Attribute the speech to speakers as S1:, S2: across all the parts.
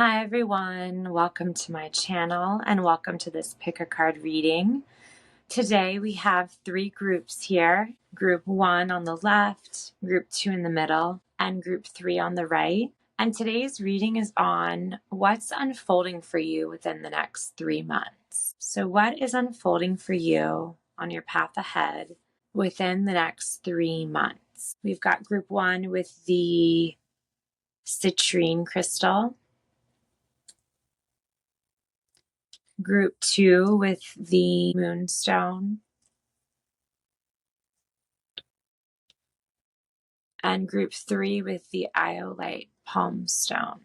S1: Hi everyone, welcome to my channel and welcome to this pick a card reading. Today we have three groups here. Group 1 on the left, group 2 in the middle, and group 3 on the right. And today's reading is on what's unfolding for you within the next 3 months. So what is unfolding for you on your path ahead within the next 3 months? We've got group 1 with the Citrine crystal, group 2 with the Moonstone, and group 3 with the Iolite palm stone.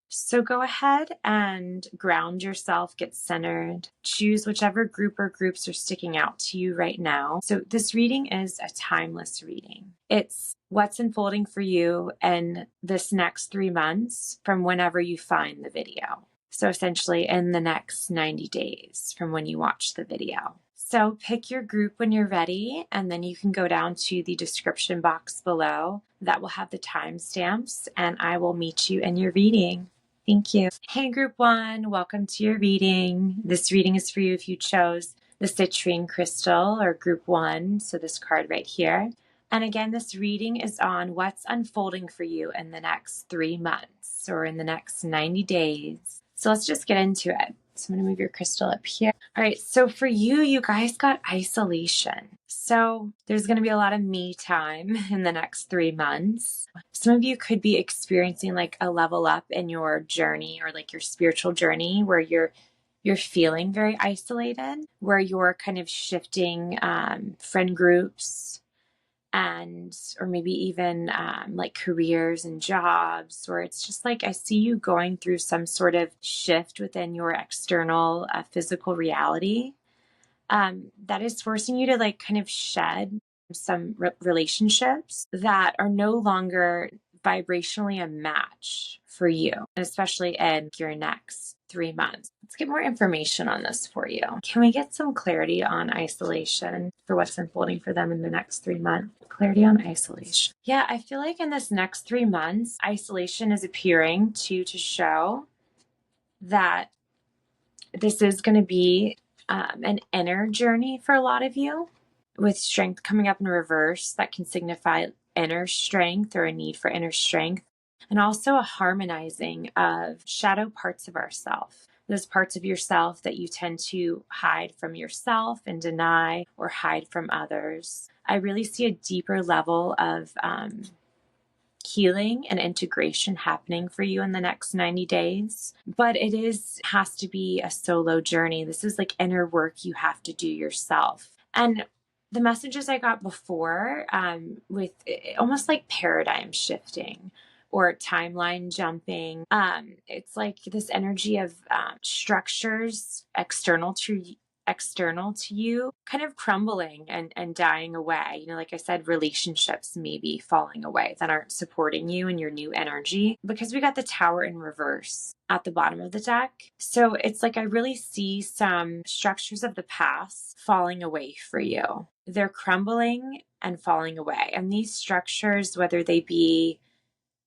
S1: So go ahead and ground yourself, get centered, choose whichever group or groups are sticking out to you right now. So this reading is a timeless reading. It's what's unfolding for you in this next 3 months from whenever you find the video. So essentially in the next 90 days from when you watch the video. So pick your group when you're ready, and then you can go down to the description box below that will have the timestamps, and I will meet you in your reading. Thank you. Hey, group 1, welcome to your reading. This reading is for you if you chose the Citrine crystal or group 1, so this card right here. And again, this reading is on what's unfolding for you in the next 3 months or in the next 90 days. So let's just get into it. So I'm going to move your crystal up here. All right, so for you, you guys got isolation. So there's going to be a lot of me time in the next 3 months. Some of you could be experiencing like a level up in your journey or like your spiritual journey where you're feeling very isolated, where you're kind of shifting friend groups and or maybe even like careers and jobs, where it's just like I see you going through some sort of shift within your external physical reality that is forcing you to like kind of shed some relationships that are no longer vibrationally a match for you, especially in your next 3 months. Let's get more information on this for you. Can we get some clarity on isolation for what's unfolding for them in the next 3 months? Clarity on isolation. Yeah, I feel like in this next 3 months, isolation is appearing to show that this is going to be an inner journey for a lot of you, with strength coming up in reverse. That can signify inner strength or a need for inner strength, and also a harmonizing of shadow parts of ourself. Those parts of yourself that you tend to hide from yourself and deny or hide from others. I really see a deeper level of healing and integration happening for you in the next 90 days. But it has to be a solo journey. This is like inner work you have to do yourself. And the messages I got before with almost like paradigm shifting or timeline jumping. It's like this energy of structures external to you kind of crumbling and dying away. You know, like I said, relationships maybe falling away that aren't supporting you in your new energy, because we got the Tower in reverse at the bottom of the deck. So it's like I really see some structures of the past falling away for you. They're crumbling and falling away. And these structures, whether they be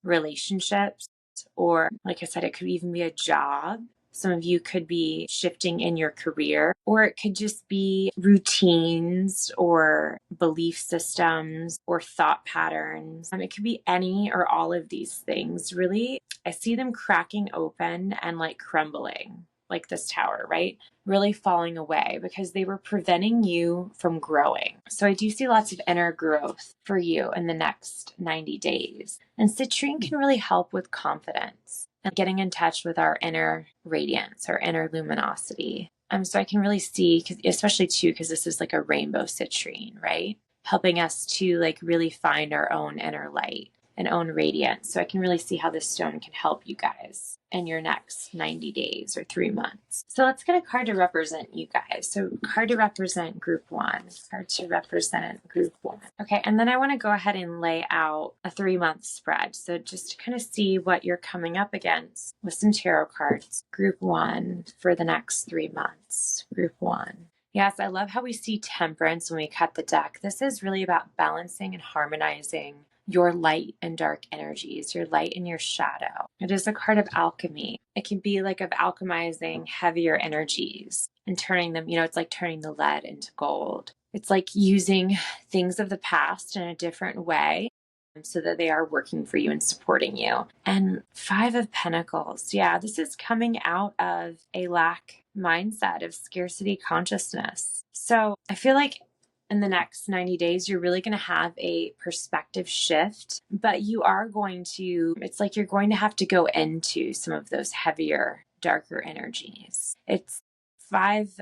S1: relationships or, like I said, it could even be a job. Some of you could be shifting in your career, or it could just be routines or belief systems or thought patterns. It could be any or all of these things. Really, I see them cracking open and like crumbling, like this tower, right? Really falling away because they were preventing you from growing. So I do see lots of inner growth for you in the next 90 days. And citrine can really help with confidence and getting in touch with our inner radiance, our inner luminosity. So I can really see, especially too, because this is like a rainbow citrine, right? Helping us to like really find our own inner light and own radiance. So I can really see how this stone can help you guys in your next 90 days or 3 months. So let's get a card to represent you guys. So card to represent group 1, card to represent group 1. Okay, and then I want to go ahead and lay out a 3-month spread. So just to kind of see what you're coming up against with some tarot cards. Group 1 for the next 3 months. Group 1. Yes, I love how we see temperance when we cut the deck. This is really about balancing and harmonizing your light and dark energies, your light and your shadow. It is a card of alchemy. It can be like of alchemizing heavier energies and turning them, it's like turning the lead into gold. It's like using things of the past in a different way so that they are working for you and supporting you. And Five of Pentacles. Yeah, this is coming out of a lack mindset of scarcity consciousness. So I feel like in the next 90 days, you're really going to have a perspective shift, but you are going to, it's like you're going to have to go into some of those heavier, darker energies. It's fives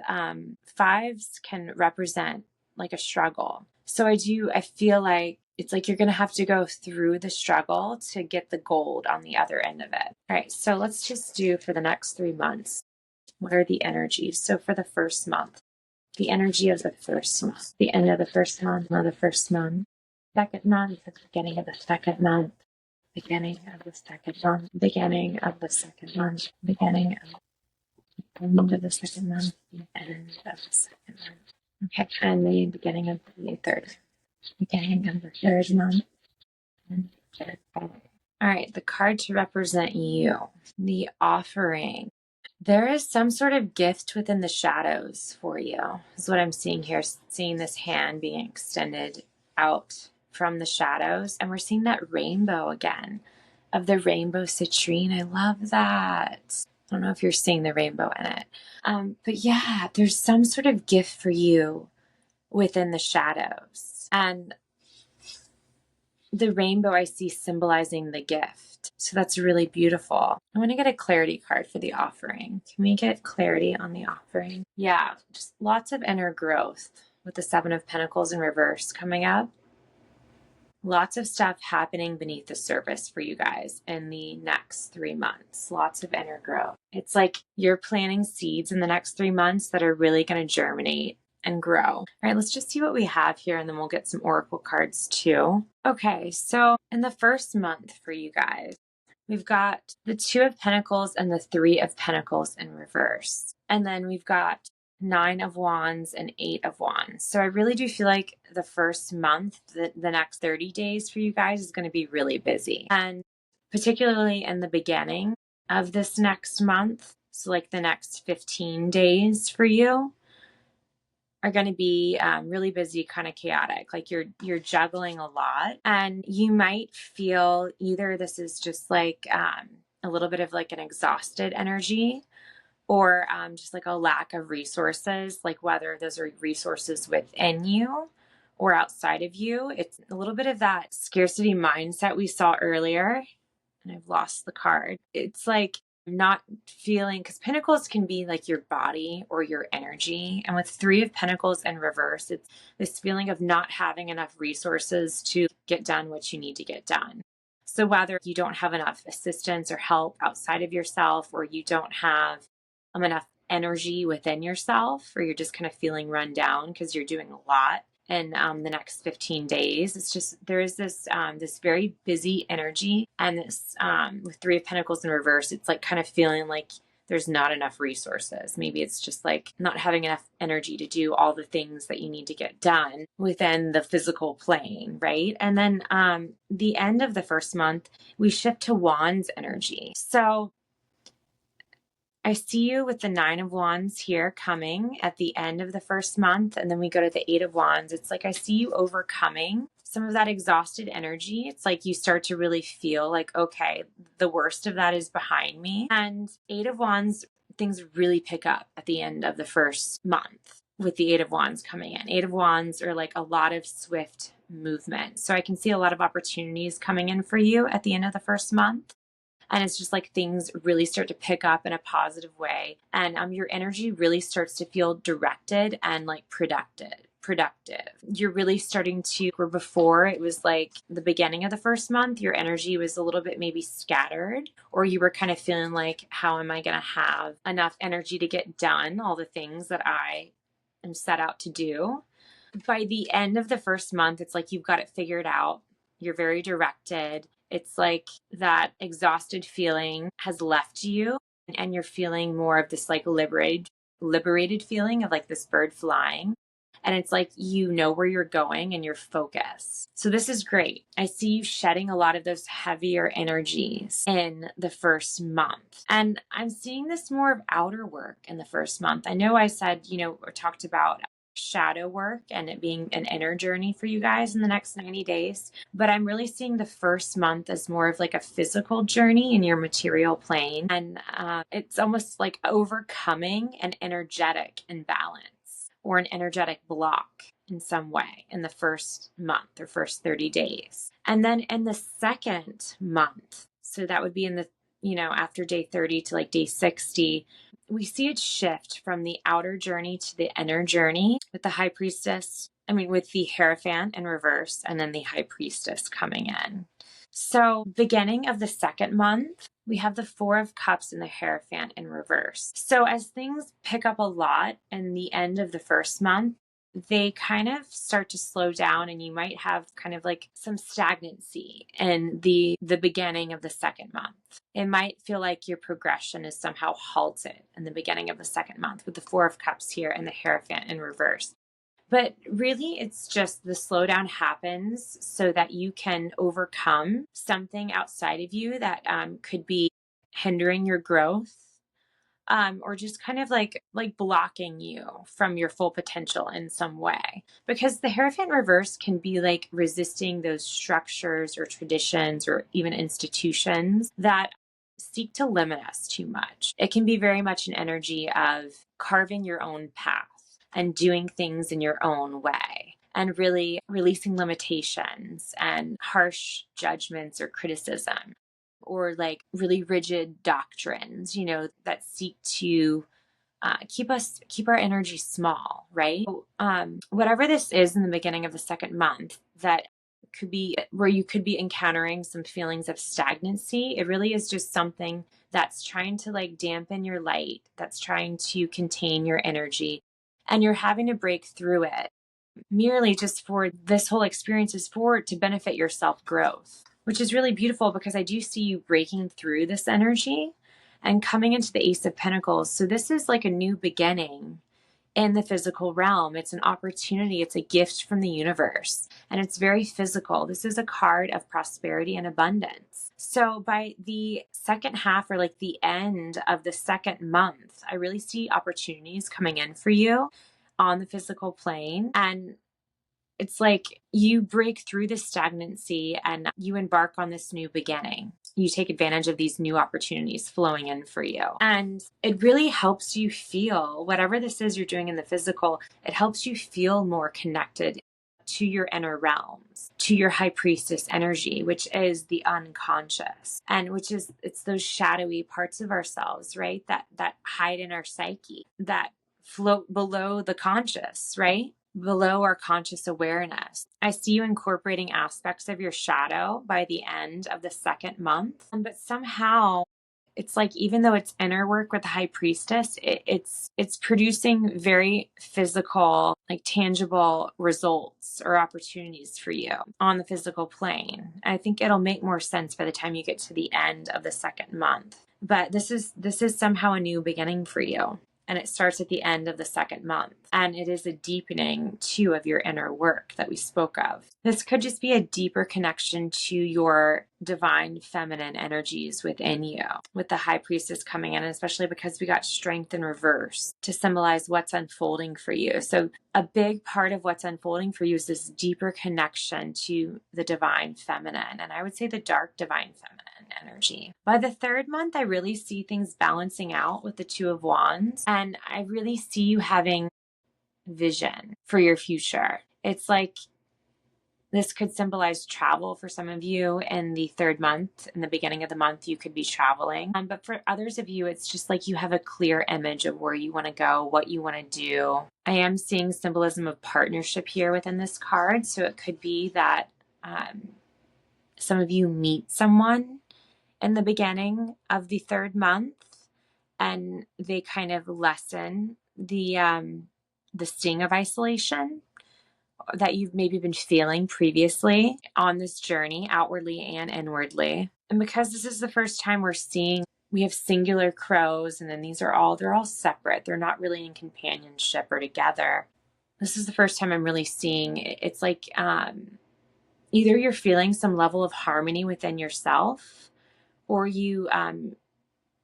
S1: can represent like a struggle. So I feel like it's like you're going to have to go through the struggle to get the gold on the other end of it. All right, so let's just do for the next 3 months. What are the energies? So for the first month, the energy of the first month, the end of the first month, of the first month, second month, the beginning of the second month, beginning of the second month, beginning of the second month, beginning of the end of the second month, the end of the second month. Okay, and the beginning of the third, beginning of the third month, and third month. All right, the card to represent you, the offering. There is some sort of gift within the shadows for you, is what I'm seeing here. Seeing this hand being extended out from the shadows. And we're seeing that rainbow again, of the rainbow citrine. I love that. I don't know if you're seeing the rainbow in it. But yeah, there's some sort of gift for you within the shadows. And the rainbow I see symbolizing the gift. So that's really beautiful. I want to get a clarity card for the offering. Can we get clarity on the offering? Yeah, just lots of inner growth with the Seven of Pentacles in reverse coming up. Lots of stuff happening beneath the surface for you guys in the next 3 months. Lots of inner growth. It's like you're planting seeds in the next 3 months that are really going to germinate and grow. All right, let's just see what we have here and then we'll get some oracle cards too. Okay, so in the first month for you guys, we've got the Two of Pentacles and the Three of Pentacles in reverse. And then we've got Nine of Wands and Eight of Wands. So I really do feel like the first month, the next 30 days for you guys is going to be really busy. And particularly in the beginning of this next month, so like the next 15 days for you, are going to be really busy, kind of chaotic. Like you're juggling a lot, and you might feel either this is just like a little bit of like an exhausted energy, or just like a lack of resources, like whether those are resources within you or outside of you. It's a little bit of that scarcity mindset we saw earlier, and I've lost the card. It's like not feeling, because Pentacles can be like your body or your energy. And with Three of Pentacles in reverse, it's this feeling of not having enough resources to get done what you need to get done. So whether you don't have enough assistance or help outside of yourself, or you don't have enough energy within yourself, or you're just kind of feeling run down because you're doing a lot in the next 15 days. It's just, there is this this very busy energy, and this with Three of Pentacles in reverse, it's like kind of feeling like there's not enough resources. Maybe it's just like not having enough energy to do all the things that you need to get done within the physical plane, right? And then the end of the first month, we shift to Wands energy. So I see you with the Nine of Wands here coming at the end of the first month, and then we go to the Eight of Wands. It's like I see you overcoming some of that exhausted energy. It's like you start to really feel like, okay, the worst of that is behind me. And Eight of Wands, things really pick up at the end of the first month with the Eight of Wands coming in. Eight of Wands are like a lot of swift movement. So I can see a lot of opportunities coming in for you at the end of the first month. And it's just like things really start to pick up in a positive way. And your energy really starts to feel directed and like productive. You're really starting to, where before it was like the beginning of the first month, your energy was a little bit maybe scattered, or you were kind of feeling like, how am I going to have enough energy to get done all the things that I am set out to do? By the end of the first month, it's like you've got it figured out. You're very directed. It's like that exhausted feeling has left you, and you're feeling more of this like liberated liberated feeling of like this bird flying. And it's like you know where you're going and you're focused. So this is great. I see you shedding a lot of those heavier energies in the first month. And I'm seeing this more of outer work in the first month. I know I said, or talked about shadow work and it being an inner journey for you guys in the next 90 days. But I'm really seeing the first month as more of like a physical journey in your material plane. And it's almost like overcoming an energetic imbalance or an energetic block in some way in the first month or first 30 days. And then in the second month, so that would be in the, after day 30 to like day 60, we see it shift from the outer journey to the inner journey with the high priestess, with the Hierophant in reverse and then the high priestess coming in. So beginning of the second month, we have the Four of Cups and the Hierophant in reverse. So as things pick up a lot in the end of the first month, they kind of start to slow down and you might have kind of like some stagnancy in the beginning of the second month. It might feel like your progression is somehow halted in the beginning of the second month with the Four of Cups here and the Hierophant in reverse. But really, it's just the slowdown happens so that you can overcome something outside of you that could be hindering your growth, or just kind of like blocking you from your full potential in some way. Because the Hierophant reverse can be like resisting those structures or traditions or even institutions that seek to limit us too much. It can be very much an energy of carving your own path and doing things in your own way and really releasing limitations and harsh judgments or criticism or like really rigid doctrines, that seek to keep our energy small, right? So, whatever this is in the beginning of the second month, that could be where you could be encountering some feelings of stagnancy. It really is just something that's trying to like dampen your light, that's trying to contain your energy, and you're having to break through it merely just for this whole experience is for to benefit your self-growth, which is really beautiful because I do see you breaking through this energy and coming into the Ace of Pentacles. So this is like a new beginning in the physical realm. It's an opportunity. It's a gift from the universe, and it's very physical. This is a card of prosperity and abundance. So by the second half or like the end of the second month, I really see opportunities coming in for you on the physical plane. And it's like you break through the stagnancy and you embark on this new beginning. You take advantage of these new opportunities flowing in for you. And it really helps you feel, whatever this is you're doing in the physical, it helps you feel more connected to your inner realms, to your high priestess energy, which is the unconscious, and which is, it's those shadowy parts of ourselves, right? That hide in our psyche, that float below the conscious, right? Below our conscious awareness. I see you incorporating aspects of your shadow by the end of the second month. But somehow it's like, even though it's inner work with the high priestess, it's producing very physical, like tangible results or opportunities for you on the physical plane. I think it'll make more sense by the time you get to the end of the second month. But this is somehow a new beginning for you. And it starts at the end of the second month. And it is a deepening, too, of your inner work that we spoke of. This could just be a deeper connection to your divine feminine energies within you, with the high priestess coming in, especially because we got strength in reverse to symbolize what's unfolding for you. So a big part of what's unfolding for you is this deeper connection to the divine feminine. And I would say the dark divine feminine energy. By the third month, I really see things balancing out with the Two of Wands. And I really see you having vision for your future. It's like this could symbolize travel for some of you in the third month. In the beginning of the month, you could be traveling. But for others of you, it's just like you have a clear image of where you want to go, what you want to do. I am seeing symbolism of partnership here within this card. So it could be that some of you meet someone in the beginning of the third month and they kind of lessen the sting of isolation that you've maybe been feeling previously on this journey, outwardly and inwardly. And because this is the first time we're seeing we have singular crows, and then they're all separate. They're not really in companionship or together. This is the first time I'm really seeing it's like either you're feeling some level of harmony within yourself, or you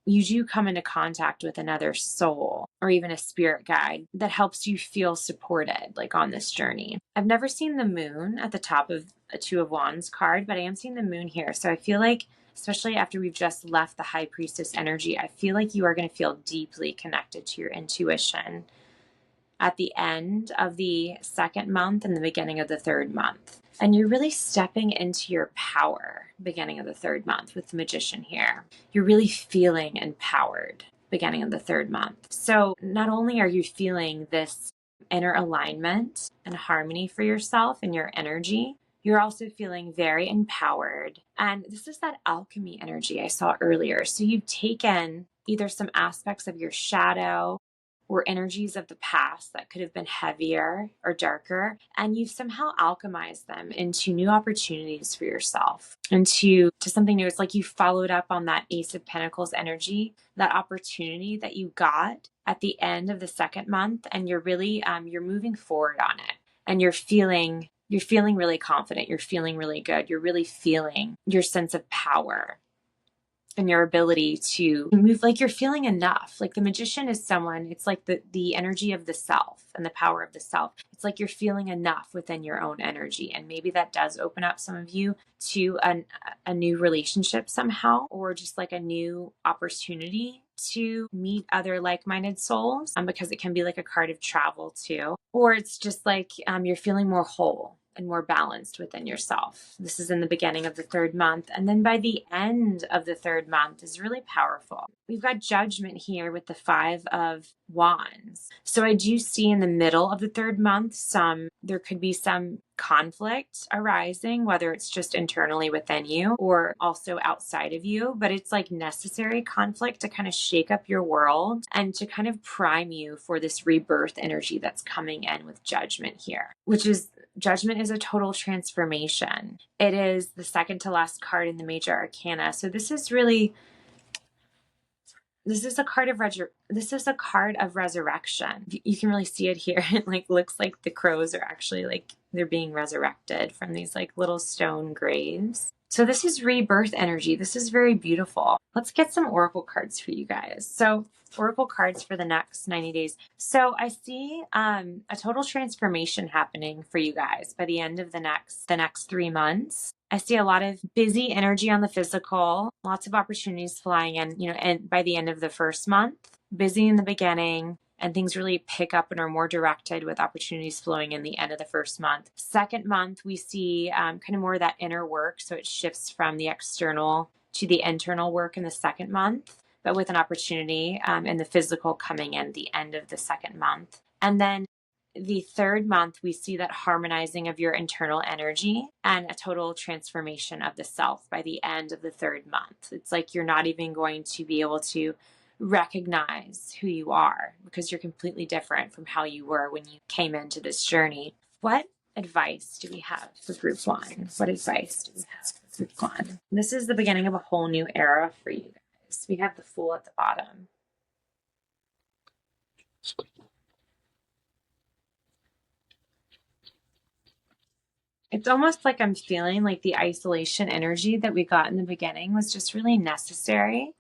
S1: do come into contact with another soul or even a spirit guide that helps you feel supported, like on this journey. I've never seen the moon at the top of a Two of Wands card, but I am seeing the moon here. So I feel like, especially after we've just left the High Priestess energy, I feel like you are going to feel deeply connected to your intuition at the end of the second month and the beginning of the third month. And you're really stepping into your power beginning of the third month with the Magician here. You're really feeling empowered beginning of the third month. So not only are you feeling this inner alignment and harmony for yourself and your energy, you're also feeling very empowered. And this is that alchemy energy I saw earlier. So you've taken either some aspects of your shadow or energies of the past that could have been heavier or darker, and you've somehow alchemized them into new opportunities for yourself, into something new. It's like you followed up on that Ace of Pentacles energy, that opportunity that you got at the end of the second month, and you're really you're moving forward on it, and you're feeling really confident, you're feeling really good, you're really feeling your sense of power and your ability to move, like you're feeling enough. Like the Magician is someone, it's like the energy of the self and the power of the self. It's like you're feeling enough within your own energy. And maybe that does open up some of you to a new relationship somehow, or just like a new opportunity to meet other like-minded souls, because it can be like a card of travel too. Or it's just like you're feeling more whole and more balanced within yourself. This is in the beginning of the third month. And then by the end of the third month is really powerful. We've got Judgment here with the Five of Wands. So I do see in the middle of the third month, there could be some conflict arising, whether it's just internally within you or also outside of you, but it's like necessary conflict to kind of shake up your world and to kind of prime you for this rebirth energy that's coming in with Judgment here, which is Judgment is a total transformation. It is the second to last card in the major arcana. So this is a card of resurrection. You can really see it here. It like looks like the crows are actually like they're being resurrected from these like little stone graves. So this is rebirth energy. This is very beautiful. Let's get some oracle cards for you guys. So oracle cards for the next 90 days. So I see a total transformation happening for you guys by the end of the next 3 months. I see a lot of busy energy on the physical, lots of opportunities flying in, and by the end of the first month, busy in the beginning, and things really pick up and are more directed with opportunities flowing in the end of the first month. Second month, we see kind of more of that inner work. So it shifts from the external to the internal work in the second month, but with an opportunity in the physical coming in the end of the second month. And then the third month, we see that harmonizing of your internal energy and a total transformation of the self by the end of the third month. It's like you're not even going to be able to recognize who you are because you're completely different from how you were when you came into this journey. What advice do we have for group one? What advice do we have for group one? This is the beginning of a whole new era for you guys. We have the Fool at the bottom. It's almost like I'm feeling like the isolation energy that we got in the beginning was just really necessary.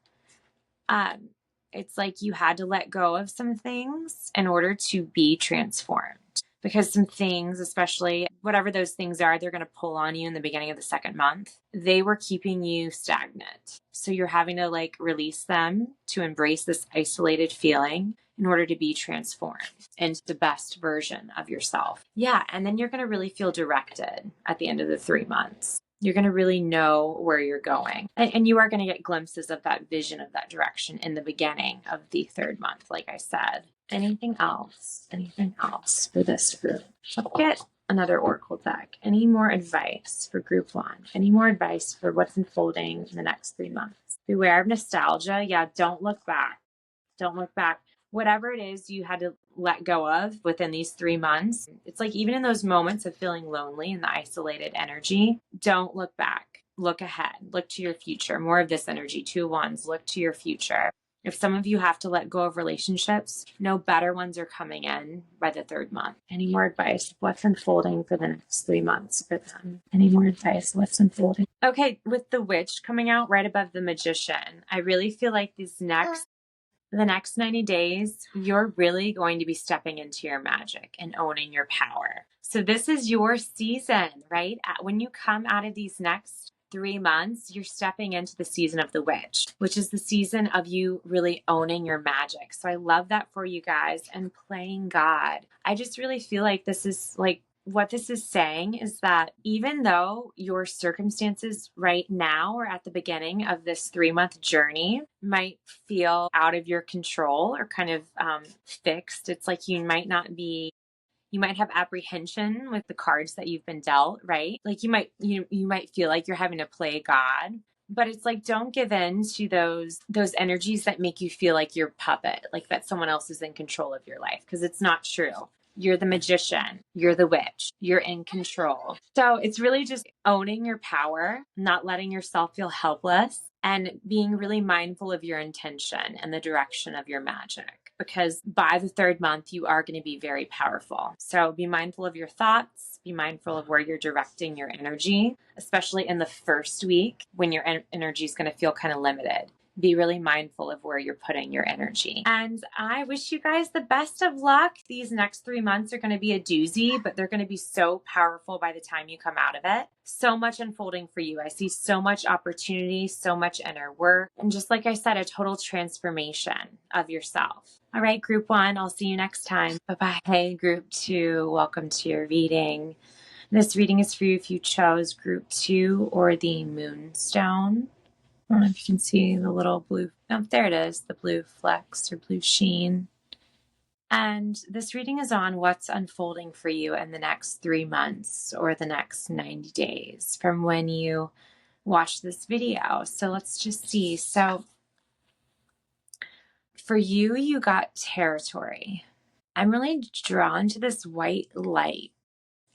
S1: It's like you had to let go of some things in order to be transformed. Because some things, especially whatever those things are, they're going to pull on you in the beginning of the second month. They were keeping you stagnant. So you're having to like release them to embrace this isolated feeling in order to be transformed into the best version of yourself. Yeah. And then you're going to really feel directed at the end of the 3 months. You're going to really know where you're going. And you are going to get glimpses of that vision of that direction in the beginning of the third month, like I said. Anything else? Anything else for this group? Let's get another oracle deck. Any more advice for group one? Any more advice for what's unfolding in the next 3 months? Beware of nostalgia. Yeah, don't look back. Don't look back. Whatever it is you had to let go of within these 3 months, it's like even in those moments of feeling lonely and the isolated energy, don't look back. look ahead, look to your future. More of this energy, 2 wands, look to your future. If some of you have to let go of relationships, no, better ones are coming in by the 3rd month. Any more advice? What's unfolding for the next 3 months for them? Any more advice? What's unfolding? Okay, with the Witch coming out right above the Magician, I really feel like the next 90 days, you're really going to be stepping into your magic and owning your power. So this is your season, right? When you come out of these next 3 months, you're stepping into the season of the Witch, which is the season of you really owning your magic. So I love that for you guys, and playing God. I just really feel like this is like, what this is saying is that even though your circumstances right now or at the beginning of this 3-month journey might feel out of your control or kind of fixed, it's like you might have apprehension with the cards that you've been dealt, right? Like you might feel like you're having to play God, but it's like, don't give in to those energies that make you feel like you're a puppet, like that someone else is in control of your life, because it's not true. You're the Magician, you're the Witch, you're in control. So it's really just owning your power, not letting yourself feel helpless, and being really mindful of your intention and the direction of your magic. Because by the 3rd month, you are going to be very powerful. So be mindful of your thoughts, be mindful of where you're directing your energy, especially in the first week when your energy is going to feel kind of limited. Be really mindful of where you're putting your energy. And I wish you guys the best of luck. These next 3 months are going to be a doozy, but they're going to be so powerful by the time you come out of it. So much unfolding for you. I see so much opportunity, so much inner work, and just like I said, a total transformation of yourself. All right, group 1, I'll see you next time. Bye-bye. Hey, group 2, welcome to your reading. This reading is for you if you chose group 2 or the Moonstone. I don't know if you can see the little blue, oh, there it is, the blue flecks or blue sheen. And this reading is on what's unfolding for you in the next 3 months or the next 90 days from when you watch this video. So let's just see. So for you, you got territory. I'm really drawn to this white light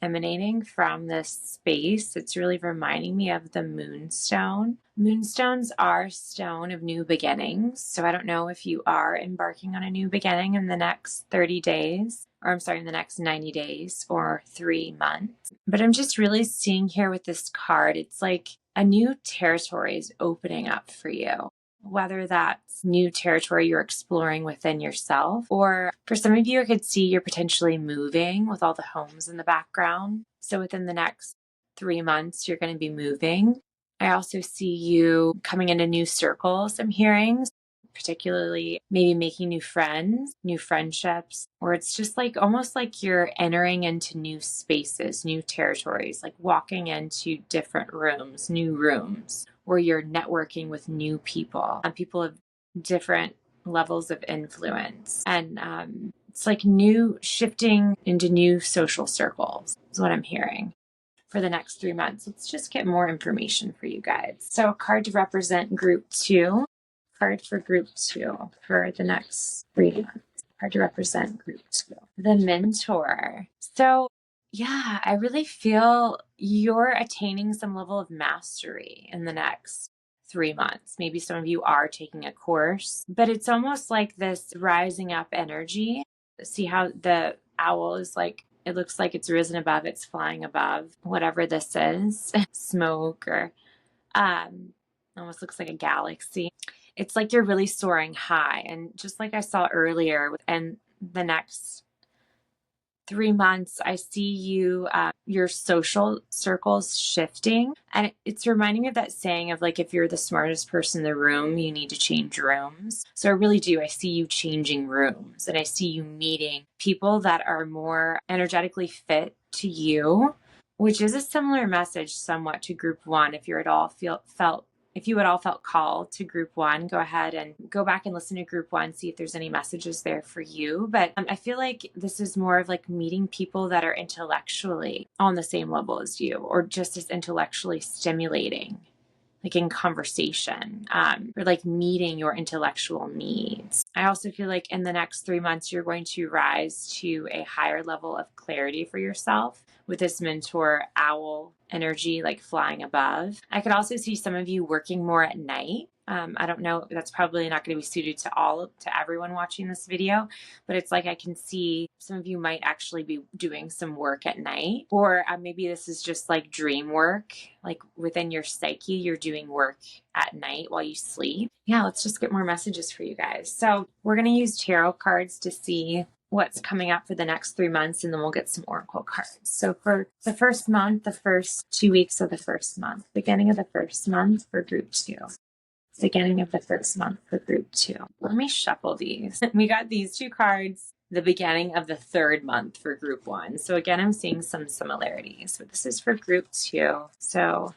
S1: emanating from this space. It's really reminding me of the Moonstone. Moonstones are a stone of new beginnings. So I don't know if you are embarking on a new beginning in the next 30 days, or I'm sorry, in the next 90 days or 3 months. But I'm just really seeing here with this card, it's like a new territory is opening up for you. Whether that's new territory you're exploring within yourself, or for some of you, I could see you're potentially moving with all the homes in the background. So within the next 3 months, you're going to be moving. I also see you coming into new circles, I'm hearing, particularly maybe making new friends, new friendships, or it's just like almost like you're entering into new spaces, new territories, like walking into different rooms, new rooms, where you're networking with new people and people of different levels of influence. And it's like new shifting into new social circles is what I'm hearing for the next 3 months. Let's just get more information for you guys. So a card to represent group 2. Card for group 2 for the next 3 months. Card to represent group 2. The Mentor. So yeah, I really feel you're attaining some level of mastery in the next 3 months. Maybe some of you are taking a course, but it's almost like this rising up energy. See how the owl is like, it looks like it's risen above, it's flying above whatever this is, smoke or almost looks like a galaxy. It's like you're really soaring high. And just like I saw earlier, and the next 3 months, I see you, your social circles shifting. And it's reminding me of that saying of like, if you're the smartest person in the room, you need to change rooms. So I really do. I see you changing rooms, and I see you meeting people that are more energetically fit to you, which is a similar message somewhat to group 1. If you're at all if you at all felt called to group 1, go ahead and go back and listen to group 1, see if there's any messages there for you. But I feel like this is more of like meeting people that are intellectually on the same level as you, or just as intellectually stimulating like in conversation, or like meeting your intellectual needs. I also feel like in the next 3 months, you're going to rise to a higher level of clarity for yourself with this mentor owl energy, like flying above. I could also see some of you working more at night. I don't know, that's probably not going to be suited to everyone watching this video, but it's like I can see some of you might actually be doing some work at night, or maybe this is just like dream work, like within your psyche, you're doing work at night while you sleep. Yeah, let's just get more messages for you guys. So we're going to use tarot cards to see what's coming up for the next 3 months, and then we'll get some oracle cards. So for the first month, the first 2 weeks of the first month, beginning of the first month for group 2. Beginning of the first month for group 2. Let me shuffle these. We got these 2 cards, the beginning of the 3rd month for group 1. So again, I'm seeing some similarities, but this is for group 2. So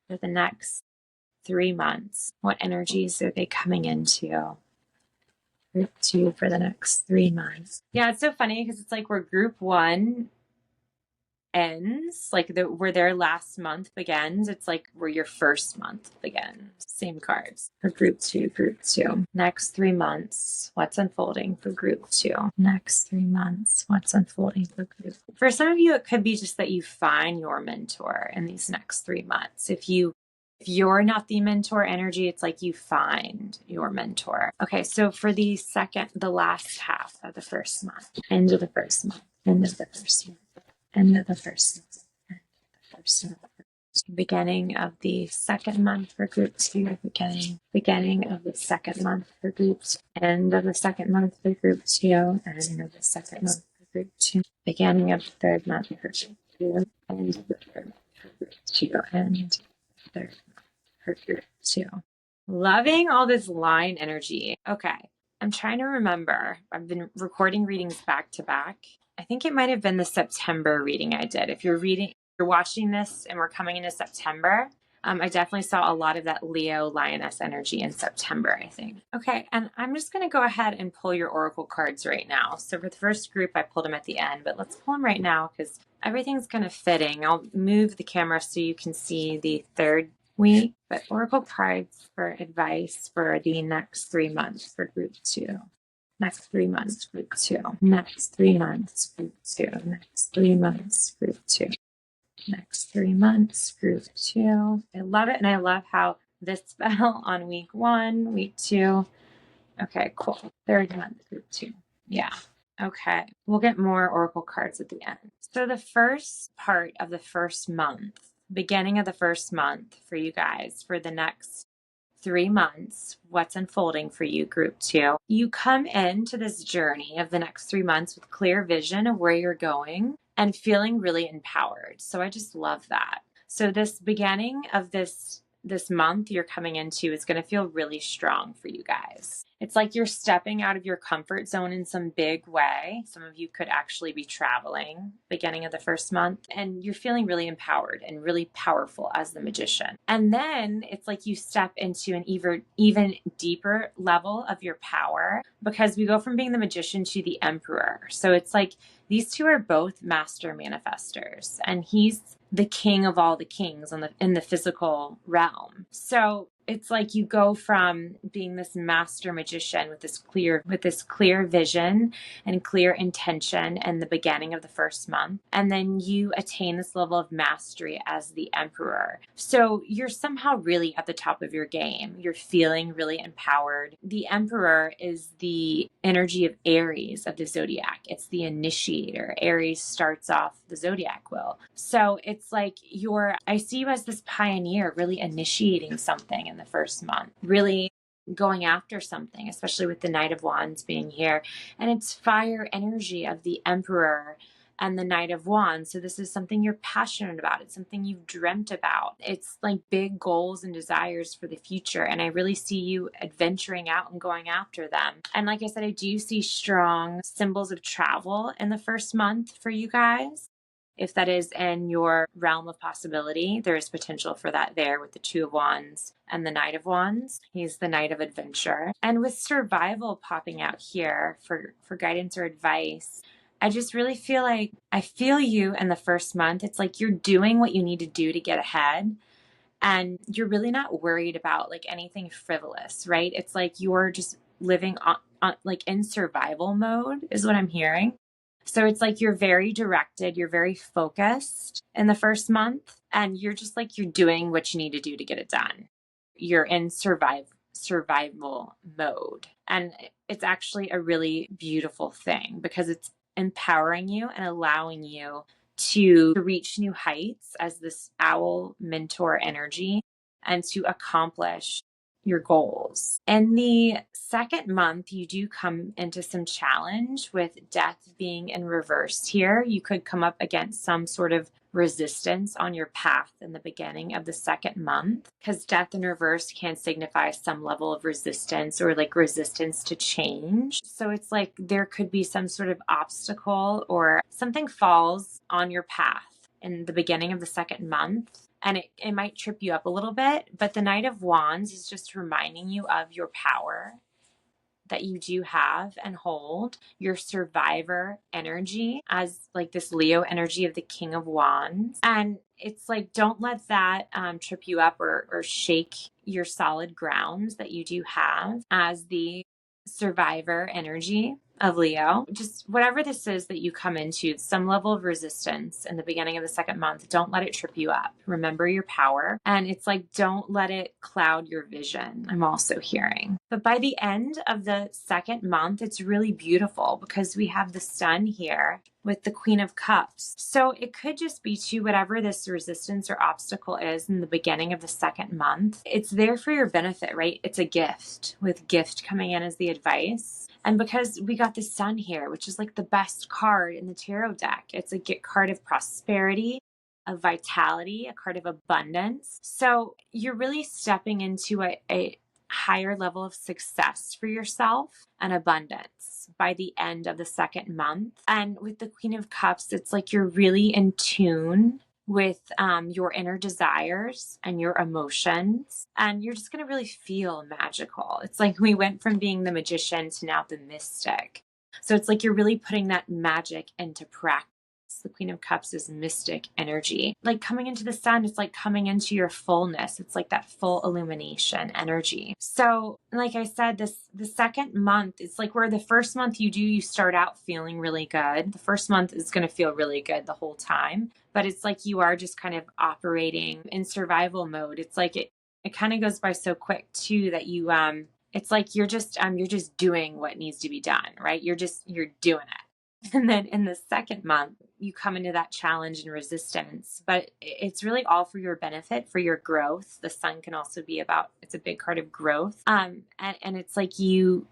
S1: for the next 3 months, what energies are they coming into? Group 2 for the next 3 months. Yeah, it's so funny because it's like where group 1 ends, like where their last month begins, it's like where your first month begins. Same cards for group 2, group 2. Next 3 months, what's unfolding for group 2? Next 3 months, what's unfolding for group? For some of you, it could be just that you find your mentor in these next 3 months. If you're not the mentor energy, it's like you find your mentor. Okay, so for the last half of the first month, end of the first month, end of the first month, end of the first month, end of the first month. Beginning of the 2nd month for group 2, beginning of the 2nd month for group 2, end of the 2nd month for group 2, end of the 2nd month for group 2, beginning of the 3rd month for group 2, end of the 3rd month for group 2, end of the 3rd month for group 2. Loving all this line energy. Okay, I'm trying to remember. I've been recording readings back to back. I think it might have been the September reading I did. If you're watching this and we're coming into September, I definitely saw a lot of that Leo Lioness energy in September, I think. Okay, and I'm just going to go ahead and pull your oracle cards right now. So for the first group, I pulled them at the end, but let's pull them right now because everything's kind of fitting. I'll move the camera so you can see the 3rd week, but oracle cards for advice for the next 3 months for group 2. Next 3 months, group 2. Next 3 months, group 2. Next 3 months, group 2. Next 3 months, group 2. I love it, and I love how this fell on week 1, week 2. Okay, cool. 3rd month, group 2. Yeah. Okay, we'll get more oracle cards at the end. So the first part of the first month, beginning of the first month for you guys, for the next 3 months, what's unfolding for you, group 2. You come into this journey of the next 3 months with clear vision of where you're going and feeling really empowered. So I just love that. So this beginning of this month you're coming into is going to feel really strong for you guys. It's like you're stepping out of your comfort zone in some big way. Some of you could actually be traveling beginning of the first month, and you're feeling really empowered and really powerful as the magician. And then it's like you step into an even deeper level of your power because we go from being the magician to the emperor. So it's like these two are both master manifestors, and he's the king of all the kings in the physical realm. So it's like you go from being this master magician with this clear vision and clear intention in the beginning of the first month, and then you attain this level of mastery as the emperor. So you're somehow really at the top of your game. You're feeling really empowered. The emperor is the energy of Aries of the zodiac. It's the initiator. Aries starts off the zodiac wheel. So it's like I see you as this pioneer, really initiating something in the first month, really going after something, especially with the Knight of Wands being here. And it's fire energy of the Emperor and the Knight of Wands. So this is something you're passionate about. It's something you've dreamt about. It's like big goals and desires for the future. And I really see you adventuring out and going after them. And like I said, I do see strong symbols of travel in the first month for you guys. If that is in your realm of possibility, there is potential for that there with the Two of Wands and the Knight of Wands. He's the Knight of Adventure. And with survival popping out here for guidance or advice, I just really feel like I feel you in the first month. It's like you're doing what you need to do to get ahead. and you're really not worried about like anything frivolous, right? It's like you're just living on like in survival mode is what I'm hearing. So it's like you're very directed, you're very focused in the first month, and you're just like you're doing what you need to do to get it done. You're in survival mode. And it's actually a really beautiful thing because it's empowering you and allowing you to reach new heights as this owl mentor energy and to accomplish your goals. In the second month, you do come into some challenge with death being in reverse here. You could come up against some sort of resistance on your path in the beginning of the second month because death in reverse can signify some level of resistance or like resistance to change. So it's like there could be some sort of obstacle or something falls on your path in the beginning of the second month. And it might trip you up a little bit, but the Knight of Wands is just reminding you of your power that you do have and hold, your survivor energy as like this Leo energy of the King of Wands. And it's like, don't let that trip you up or shake your solid grounds that you do have as the survivor energy of Leo. Just whatever this is that you come into, some level of resistance in the beginning of the second month, don't let it trip you up. Remember your power. And it's like, don't let it cloud your vision. I'm also hearing. But by the end of the second month, it's really beautiful because we have the sun here with the Queen of Cups. So it could just be to whatever this resistance or obstacle is in the beginning of the second month. It's there for your benefit, right? It's a gift, with gift coming in as the advice. And because we got the sun here, which is like the best card in the tarot deck, it's a card of prosperity, of vitality, a card of abundance. So you're really stepping into a higher level of success for yourself and abundance by the end of the second month. And with the Queen of Cups, it's like you're really in tune with your inner desires and your emotions, and you're just going to really feel magical. It's like we went from being the magician to now the mystic. So it's like you're really putting that magic into practice. The Queen of Cups is mystic energy. Like coming into the sun, it's like coming into your fullness. It's like that full illumination energy. So like I said, the second month, it's like where the first month you start out feeling really good. The first month is going to feel really good the whole time, but it's like you are just kind of operating in survival mode. It's like it kind of goes by so quick too that you it's like you're just doing what needs to be done, right? You're doing it. And then in the second month, you come into that challenge and resistance, but it's really all for your benefit, for your growth. The sun can also be it's a big card of growth. And it's like you're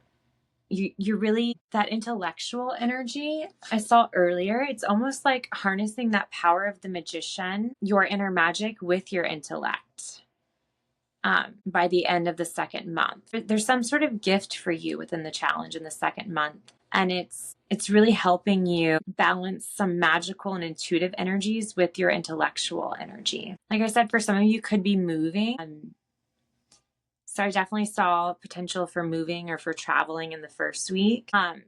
S1: really that intellectual energy I saw earlier. It's almost like harnessing that power of the magician, your inner magic with your intellect. By the end of the second month, there's some sort of gift for you within the challenge in the second month. And it's really helping you balance some magical and intuitive energies with your intellectual energy. Like I said, for some of you could be moving. So I definitely saw potential for moving or for traveling in the first week. In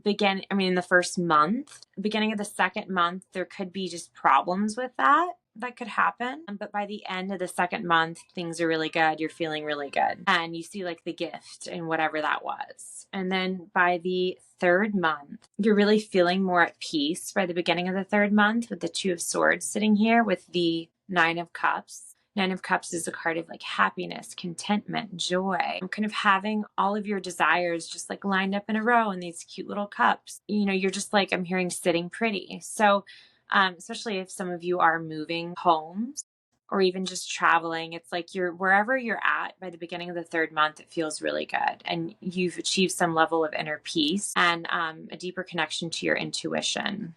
S1: the first month, beginning of the second month, there could be just problems with that could happen. But by the end of the second month, things are really good. You're feeling really good. And you see like the gift in whatever that was. And then by the third month, you're really feeling more at peace by the beginning of the third month with the Two of Swords sitting here with the Nine of Cups. Nine of Cups is a card of like happiness, contentment, joy. Kind of having all of your desires just like lined up in a row in these cute little cups. You know, you're just like, I'm hearing sitting pretty. So especially if some of you are moving homes or even just traveling, it's like wherever you're at by the beginning of the third month, it feels really good. And you've achieved some level of inner peace and a deeper connection to your intuition,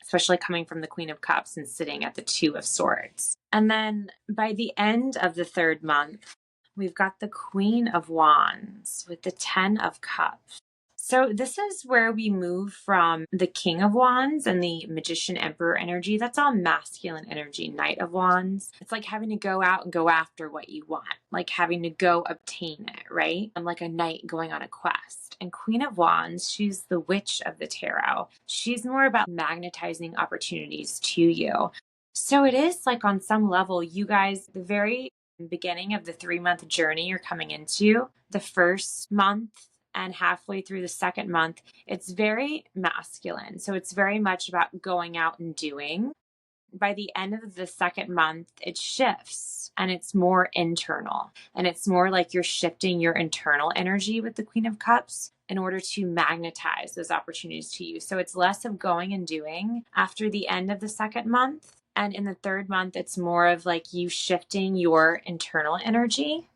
S1: especially coming from the Queen of Cups and sitting at the Two of Swords. And then by the end of the third month, we've got the Queen of Wands with the Ten of Cups. So this is where we move from the King of Wands and the Magician Emperor energy. That's all masculine energy. Knight of Wands. It's like having to go out and go after what you want, like having to go obtain it, right? I'm like a knight going on a quest. And Queen of Wands, she's the witch of the tarot. She's more about magnetizing opportunities to you. So it is like on some level, you guys, the very beginning of the 3-month journey you're coming into, the first month and halfway through the second month, it's very masculine. So it's very much about going out and doing. By the end of the second month, it shifts and it's more internal. And it's more like you're shifting your internal energy with the Queen of Cups in order to magnetize those opportunities to you. So it's less of going and doing after the end of the second month. And in the third month, it's more of like you shifting your internal energy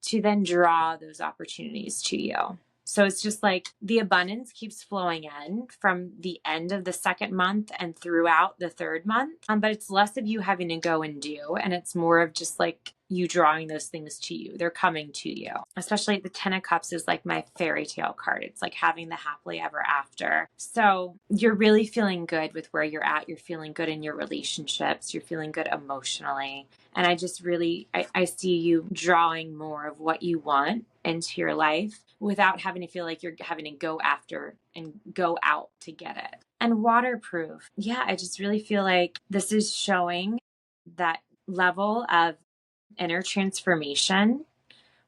S1: to then draw those opportunities to you. So it's just like the abundance keeps flowing in from the end of the second month and throughout the third month. But it's less of you having to go and do, and it's more of just like you drawing those things to you. They're coming to you. Especially the 10 of Cups is like my fairy tale card. It's like having the happily ever after. So you're really feeling good with where you're at. You're feeling good in your relationships. You're feeling good emotionally. And I just really, I see you drawing more of what you want into your life without having to feel like you're having to go after and go out to get it. And waterproof. Yeah, I just really feel like this is showing that level of inner transformation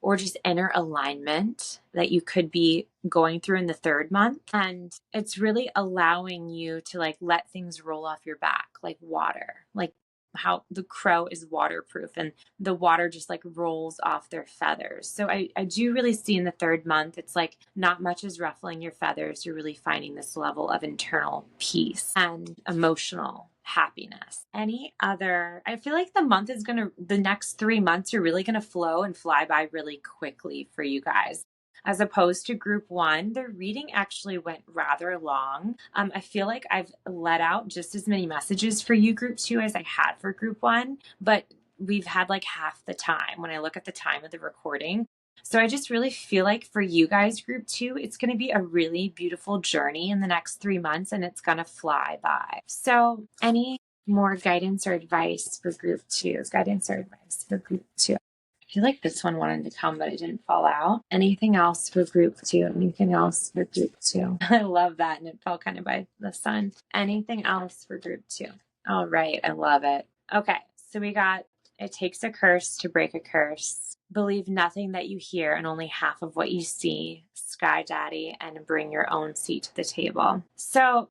S1: or just inner alignment that you could be going through in the third month. And it's really allowing you to like let things roll off your back like water, like how the crow is waterproof and the water just like rolls off their feathers. So I do really see in the third month, it's like not much is ruffling your feathers. You're really finding this level of internal peace and emotional happiness. Any other, I feel like the next 3 months are really going to flow and fly by really quickly for you guys. As opposed to group one, the reading actually went rather long. I feel like I've let out just as many messages for you, group two, as I had for group one, but we've had like half the time when I look at the time of the recording. So I just really feel like for you guys, group two, it's going to be a really beautiful journey in the next 3 months and it's going to fly by. So any more guidance or advice for group two? Guidance or advice for group two? I feel like this one wanted to come, but it didn't fall out. Anything else for group two? Anything else for group two? I love that. And it fell kind of by the sun. Anything else for group two? All right. I love it. Okay. So we got, it takes a curse to break a curse. Believe nothing that you hear and only half of what you see. Sky Daddy, and bring your own seat to the table. So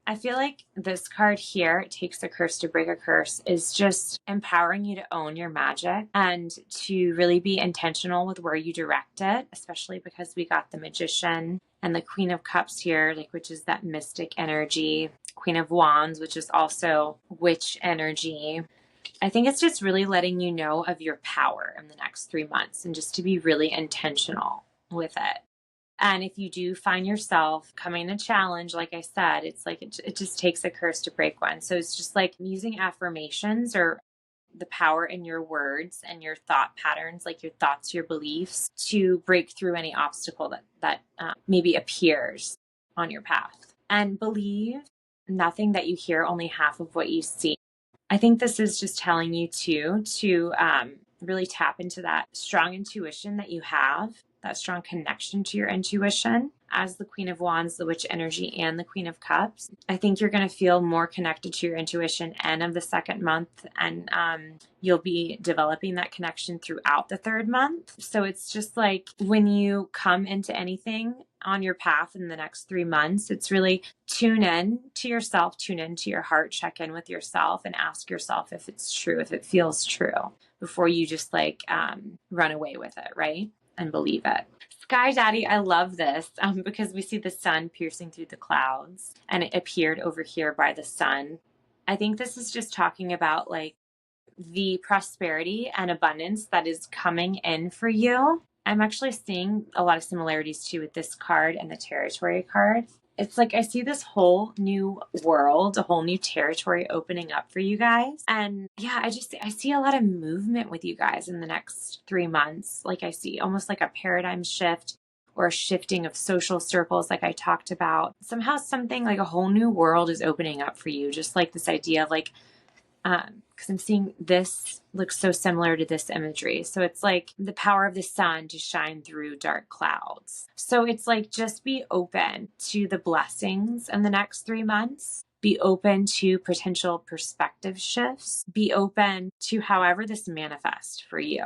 S1: I feel like this card here, it takes a curse to break a curse, is just empowering you to own your magic and to really be intentional with where you direct it, especially because we got the Magician and the Queen of Cups here, like, which is that mystic energy, Queen of Wands, which is also witch energy. I think it's just really letting you know of your power in the next 3 months and just to be really intentional with it. And if you do find yourself coming a challenge, like I said, it's like it just takes a curse to break one. So it's just like using affirmations or the power in your words and your thought patterns, like your thoughts, your beliefs, to break through any obstacle that maybe appears on your path. And believe nothing that you hear, only half of what you see. I think this is just telling you to really tap into that strong intuition that you have, that strong connection to your intuition. As the Queen of Wands, the Witch energy, and the Queen of Cups, I think you're going to feel more connected to your intuition end of the second month, and you'll be developing that connection throughout the third month. So it's just like when you come into anything on your path in the next 3 months, it's really tune in to yourself, tune into your heart, check in with yourself, and ask yourself if it's true, if it feels true, before you just like run away with it, right? And believe it. Sky Daddy, I love this because we see the sun piercing through the clouds and it appeared over here by the sun. I think this is just talking about like the prosperity and abundance that is coming in for you. I'm actually seeing a lot of similarities too with this card and the territory card. It's like I see this whole new world, a whole new territory opening up for you guys. And yeah, I see a lot of movement with you guys in the next 3 months. Like I see almost like a paradigm shift or a shifting of social circles like I talked about. Somehow something like a whole new world is opening up for you. Just like this idea of like, because I'm seeing this looks so similar to this imagery. So it's like the power of the sun to shine through dark clouds. So it's like just be open to the blessings in the next 3 months. Be open to potential perspective shifts. Be open to however this manifests for you,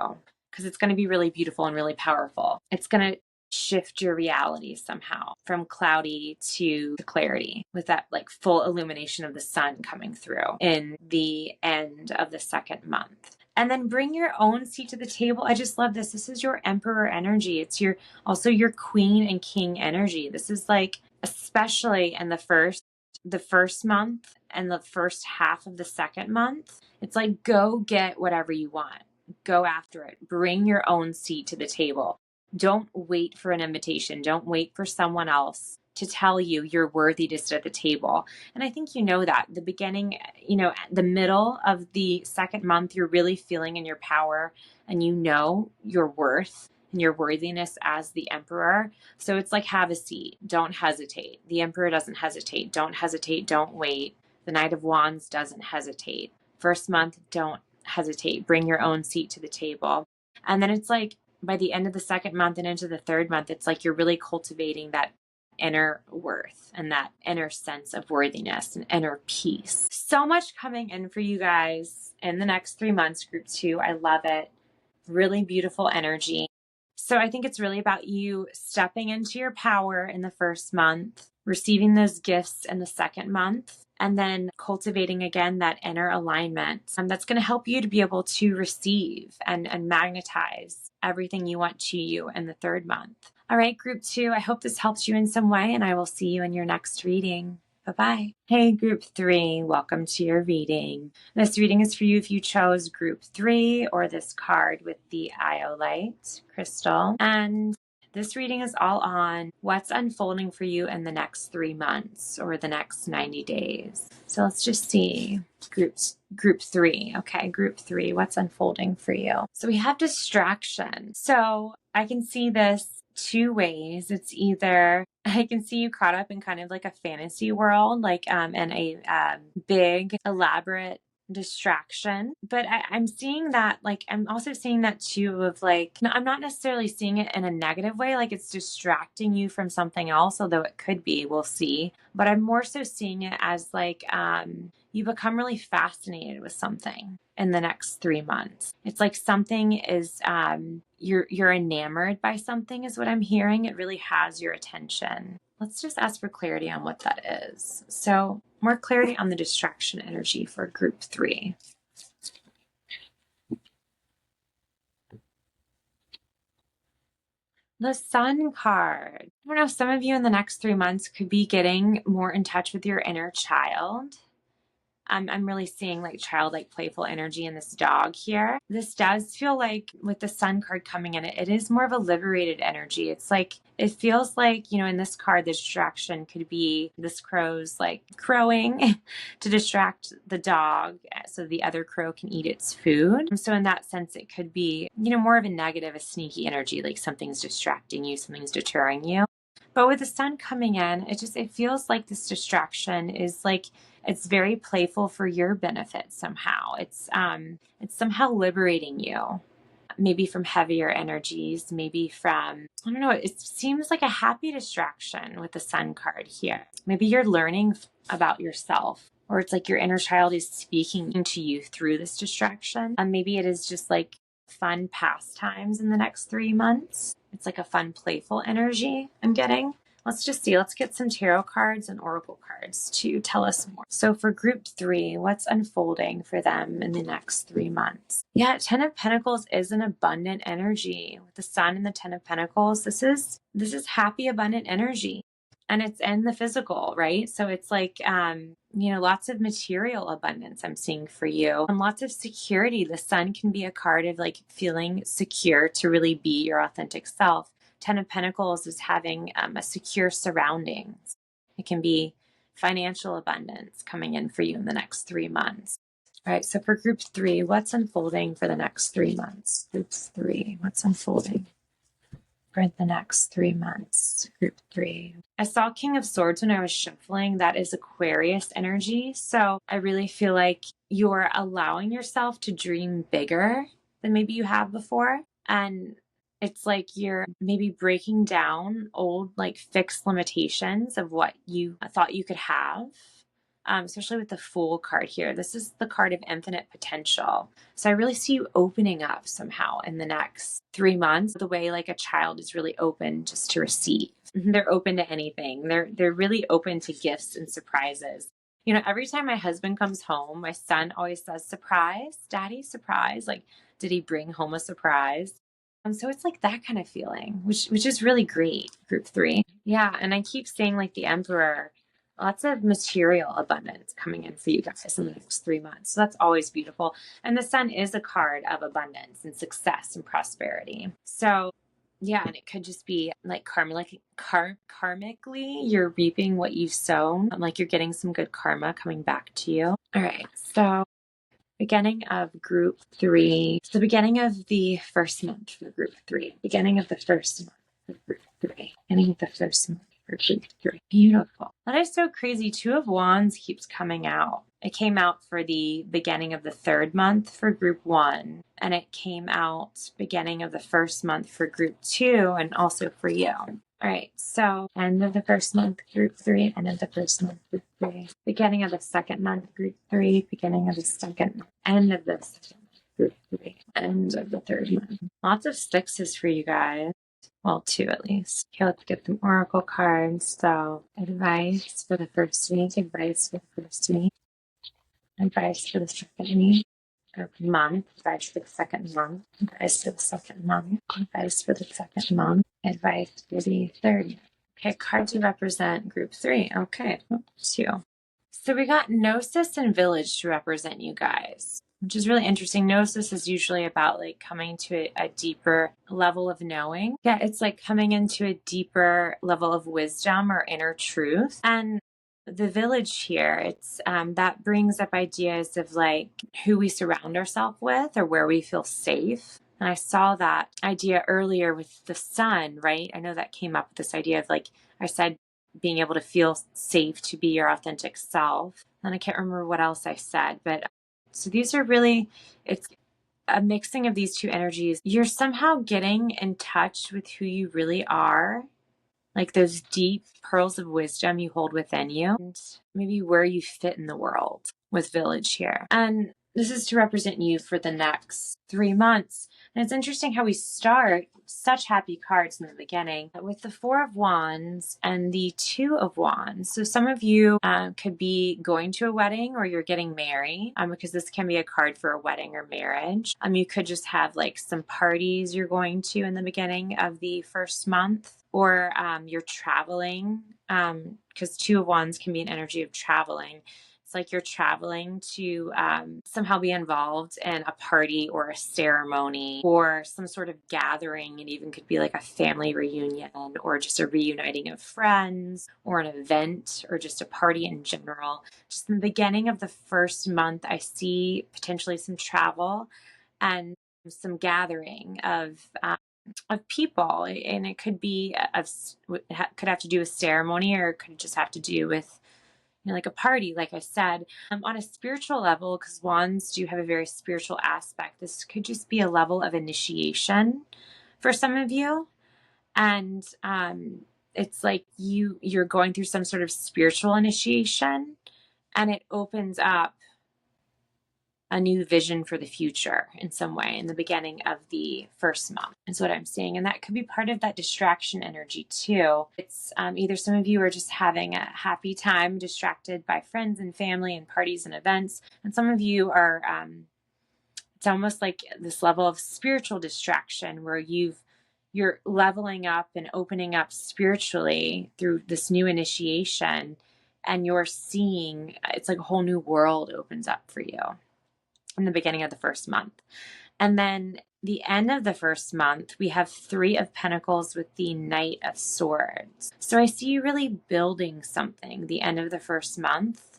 S1: because it's going to be really beautiful and really powerful. It's going to shift your reality somehow from cloudy to clarity, with that like full illumination of the sun coming through in the end of the second month. And then bring your own seat to the table. I just love this. This is your emperor energy. It's also your queen and king energy. This is like, especially in the first month and the first half of the second month, it's like, go get whatever you want. Go after it. Bring your own seat to the table. Don't wait for an invitation. Don't wait for someone else to tell you you're worthy to sit at the table. And I think you know that. The beginning, the middle of the second month, you're really feeling in your power and you know your worth and your worthiness as the emperor. So it's like, have a seat. Don't hesitate. The emperor doesn't hesitate. Don't hesitate. Don't wait. The Knight of Wands doesn't hesitate. First month, don't hesitate. Bring your own seat to the table. And then it's like, by the end of the second month and into the third month, it's like you're really cultivating that inner worth and that inner sense of worthiness and inner peace. So much coming in for you guys in the next 3 months, group 2. I love it. Really beautiful energy. So I think it's really about you stepping into your power in the first month, receiving those gifts in the second month, and then cultivating again that inner alignment. That's going to help you to be able to receive and magnetize everything you want to you in the third month. All right, group 2, I hope this helps you in some way, and I will see you in your next reading. Bye-bye. Hey, group 3, welcome to your reading. This reading is for you if you chose group 3 or this card with the Iolite crystal. And this reading is all on what's unfolding for you in the next 3 months or the next 90 days. So let's just see. Group 3. Okay, group 3, what's unfolding for you? So we have distraction. So I can see this 2 ways. It's either I can see you caught up in kind of like a fantasy world, like in a big, elaborate distraction. But I'm seeing that, like, I'm also seeing that too of like, I'm not necessarily seeing it in a negative way, like it's distracting you from something else, although it could be, we'll see. But I'm more so seeing it as like, you become really fascinated with something in the next 3 months. It's like something is, you're enamored by something is what I'm hearing. It really has your attention. Let's just ask for clarity on what that is. So more clarity on the distraction energy for group 3. The Sun card. I don't know, some of you in the next 3 months could be getting more in touch with your inner child. I'm really seeing like childlike playful energy in this dog here. This does feel like with the Sun card coming in, it is more of a liberated energy. It's like, it feels like, in this card, the distraction could be this crow's like crowing to distract the dog so the other crow can eat its food. So in that sense, it could be, more of a negative, a sneaky energy, like something's distracting you, something's deterring you. But with the Sun coming in, it feels like this distraction is like, it's very playful for your benefit somehow. It's somehow liberating you, maybe from heavier energies, maybe from, I don't know, it seems like a happy distraction with the Sun card here. Maybe you're learning about yourself, or it's like your inner child is speaking to you through this distraction. Maybe it is just like fun pastimes in the next 3 months. It's like a fun, playful energy I'm getting. Let's just see. Let's get some tarot cards and oracle cards to tell us more. So for group 3, what's unfolding for them in the next 3 months? Yeah, 10 of Pentacles is an abundant energy. With the Sun and the 10 of Pentacles, this is happy, abundant energy. And it's in the physical, right? So it's like, lots of material abundance I'm seeing for you, and lots of security. The Sun can be a card of like feeling secure to really be your authentic self. 10 of Pentacles is having a secure surroundings. It can be financial abundance coming in for you in the next 3 months. All right, so for group 3, what's unfolding for the next 3 months? Group 3, what's unfolding for the next 3 months? Group 3. I saw King of Swords when I was shuffling. That is Aquarius energy. So I really feel like you're allowing yourself to dream bigger than maybe you have before. And it's like you're maybe breaking down old, like fixed limitations of what you thought you could have. especially with the Fool card here. This is the card of infinite potential. So I really see you opening up somehow in the next 3 months, the way like a child is really open just to receive. They're open to anything. They're really open to gifts and surprises. You know, every time my husband comes home, my son always says, surprise, daddy, surprise. Like, did he bring home a surprise? So it's like that kind of feeling, which is really great, group 3. Yeah, and I keep saying like the Emperor, lots of material abundance coming in for you guys in the next 3 months. So that's always beautiful. And the Sun is a card of abundance and success and prosperity. So yeah, and it could just be like karmically, you're reaping what you've sown. Like you're getting some good karma coming back to you. All right, so beginning of group 3. It's the beginning of the first month for group 3. Beginning of the first month for group 3. Beginning of the first month for group 3. Beautiful. That is so crazy. 2 of Wands keeps coming out. It came out for the beginning of the 3rd month for group 1. And it came out beginning of the 1st month for group 2 and also for you. All right, so end of the 1st month, group 3, end of the 1st month, group 3, beginning of the 2nd month, group 3, beginning of the 2nd month, end of the 2nd month, group 3, end of the 3rd month. Lots of 6s for you guys. Well, 2 at least. Okay, let's get some oracle cards. So, advice for the first week, advice for the first week, advice for the second week. Month, advice for the 2nd month, advice for the 2nd month, advice for the 2nd month, advice for the 3rd month. Okay, cards to represent group 3. Okay, 2. So we got Gnosis and Village to represent you guys, which is really interesting. Gnosis is usually about like coming to a deeper level of knowing. Yeah, it's like coming into a deeper level of wisdom or inner truth. And the Village here, it's that brings up ideas of like who we surround ourselves with or where we feel safe. And I saw that idea earlier with the Sun, right? I know that came up with this idea of like I said, being able to feel safe to be your authentic self. And I can't remember what else I said, but so these are really, it's a mixing of these 2 energies. You're somehow getting in touch with who you really are, like those deep pearls of wisdom you hold within you, and maybe where you fit in the world with Village here. And this is to represent you for the next 3 months. And it's interesting how we start such happy cards in the beginning with the 4 of Wands and the 2 of Wands. So some of you could be going to a wedding or you're getting married because this can be a card for a wedding or marriage. You could just have like some parties you're going to in the beginning of the 1st month, or you're traveling because 2 of Wands can be an energy of traveling. It's like you're traveling to somehow be involved in a party or a ceremony or some sort of gathering. It even could be like a family reunion or just a reuniting of friends or an event or just a party in general. Just in the beginning of the 1st month, I see potentially some travel and some gathering of people, and it could be could have to do with ceremony, or it could just have to do with like a party, like I said. On a spiritual level, because Wands do have a very spiritual aspect, this could just be a level of initiation for some of you. And it's like you're going through some sort of spiritual initiation, and it opens up a new vision for the future in some way in the beginning of the 1st month is what I'm seeing. And that could be part of that distraction energy too. It's either some of you are just having a happy time distracted by friends and family and parties and events, and some of you are it's almost like this level of spiritual distraction where you're leveling up and opening up spiritually through this new initiation, and you're seeing it's like a whole new world opens up for you in the beginning of the 1st month. And then the end of the 1st month, we have 3 of Pentacles with the Knight of Swords. So I see you really building something the end of the 1st month